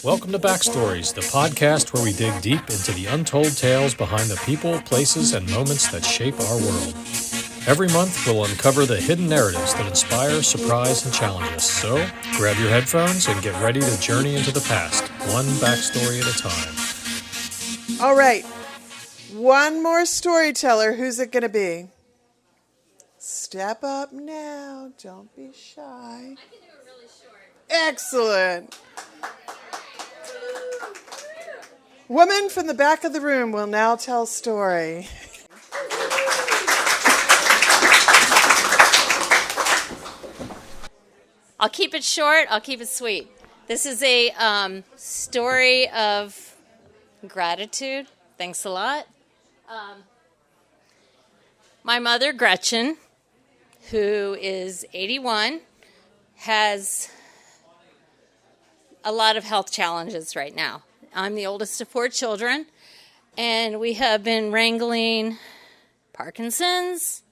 Welcome to Backstories, the podcast where we dig deep into the untold tales behind the people, places, and moments that shape our world. Every month, we'll uncover the hidden narratives that inspire, surprise, and challenge us. So, grab your headphones and get ready to journey into the past, one backstory at a time. All right. One more storyteller. Who's it going to be? Step up now. Don't be shy. I can do it really short. Excellent. Woman from the back of the room will now tell story. I'll keep it short. I'll keep it sweet. This is a story of gratitude. Thanks a lot. My mother, Gretchen, who is 81, has a lot of health challenges right now. I'm the oldest of 4 children, and we have been wrangling Parkinson's.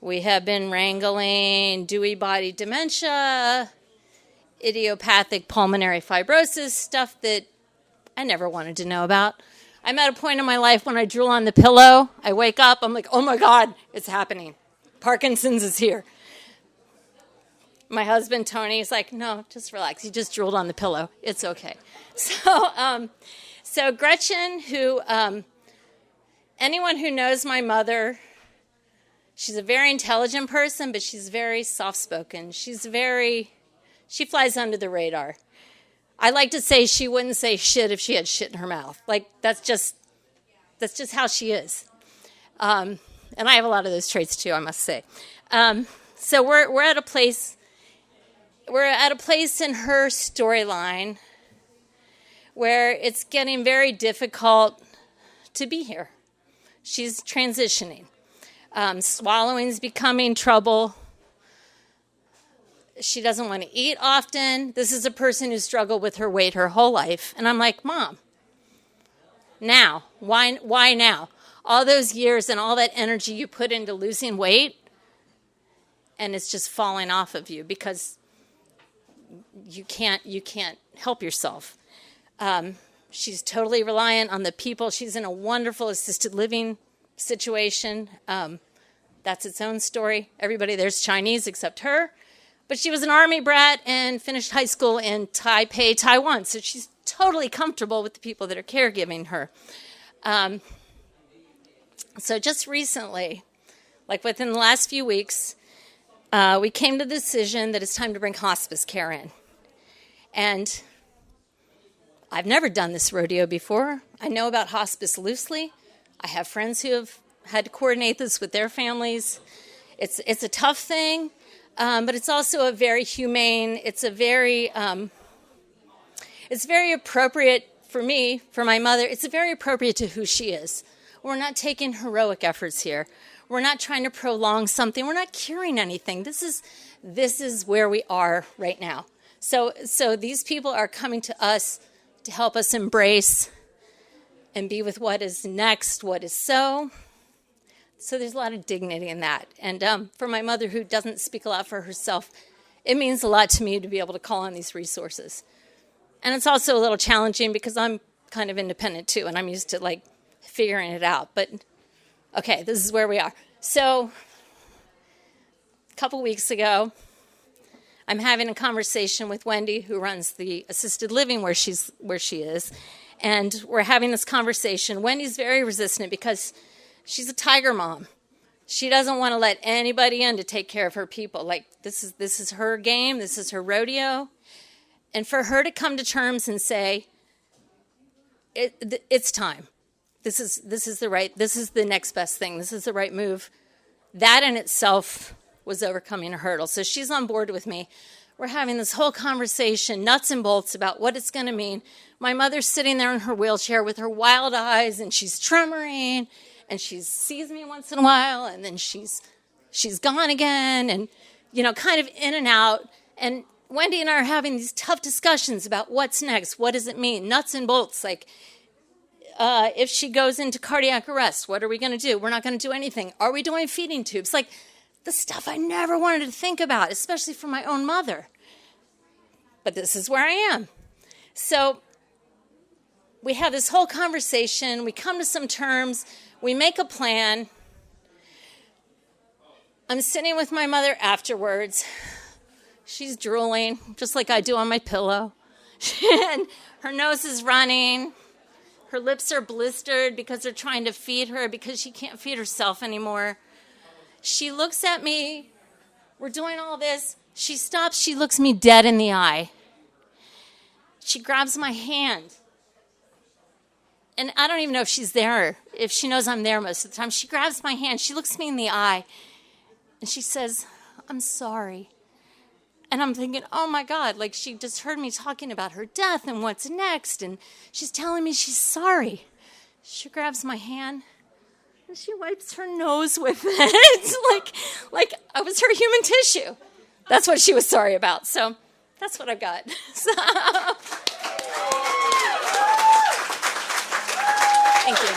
We have been wrangling Lewy body dementia, idiopathic pulmonary fibrosis, stuff that I never wanted to know about. I'm at a point in my life when I drool on the pillow, I wake up, I'm like, oh my God, it's happening. Parkinson's is here. My husband, Tony, is like, no, just relax. You just drooled on the pillow. It's okay. So Gretchen, who, anyone who knows my mother, she's a very intelligent person, but she's very soft-spoken. She flies under the radar. I like to say she wouldn't say shit if she had shit in her mouth. Like, that's just how she is. And I have a lot of those traits too, I must say. So we're at a place in her storyline where it's getting very difficult to be here. She's transitioning. Swallowing's becoming trouble. She doesn't want to eat often. This is a person who struggled with her weight her whole life. And I'm like, Mom, now, why now? All those years and all that energy you put into losing weight, and it's just falling off of you because you can't help yourself. She's totally reliant on the people. She's in a wonderful assisted living situation. That's its own story. Everybody there's Chinese except her. But she was an army brat and finished high school in Taipei, Taiwan. So she's totally comfortable with the people that are caregiving her. So just recently, like within the last few weeks, we came to the decision that it's time to bring hospice care in. And I've never done this rodeo before. I know about hospice loosely. I have friends who have had to coordinate this with their families. It's a tough thing, but it's also a very humane, it's very appropriate for me, for my mother. It's very appropriate to who she is. We're not taking heroic efforts here. We're not trying to prolong something. We're not curing anything. This is where we are right now. So these people are coming to us to help us embrace and be with what is next, what is so. So there's a lot of dignity in that. And for my mother, who doesn't speak a lot for herself, it means a lot to me to be able to call on these resources. And it's also a little challenging because I'm kind of independent too, and I'm used to like figuring it out. But okay, this is where we are. So a couple weeks ago, I'm having a conversation with Wendy, who runs the assisted living where she is, and we're having this conversation. Wendy's very resistant because she's a tiger mom. She doesn't want to let anybody in to take care of her people. Like, this is her game, this is her rodeo. And for her to come to terms and say, it's time. This is the next best thing. This is the right move. That in itself was overcoming a hurdle. So she's on board with me. We're having this whole conversation, nuts and bolts, about what it's going to mean. My mother's sitting there in her wheelchair with her wild eyes, and she's tremoring, and she sees me once in a while, and then she's gone again, and, kind of in and out. And Wendy and I are having these tough discussions about what's next. What does it mean? Nuts and bolts, like, if she goes into cardiac arrest, what are we going to do? We're not going to do anything. Are we doing feeding tubes? Like, the stuff I never wanted to think about, especially for my own mother. But this is where I am. So we have this whole conversation. We come to some terms. We make a plan. I'm sitting with my mother afterwards. She's drooling, just like I do on my pillow. And her nose is running. Her lips are blistered because they're trying to feed her because she can't feed herself anymore. She looks at me. We're doing all this. She stops. She looks me dead in the eye. She grabs my hand. And I don't even know if she's there, if she knows I'm there most of the time. She grabs my hand. She looks me in the eye. And she says, "I'm sorry." And I'm thinking, oh my God, like she just heard me talking about her death and what's next. And she's telling me she's sorry. She grabs my hand and she wipes her nose with it. like I was her human tissue. That's what she was sorry about. So that's what I've got. So, thank you.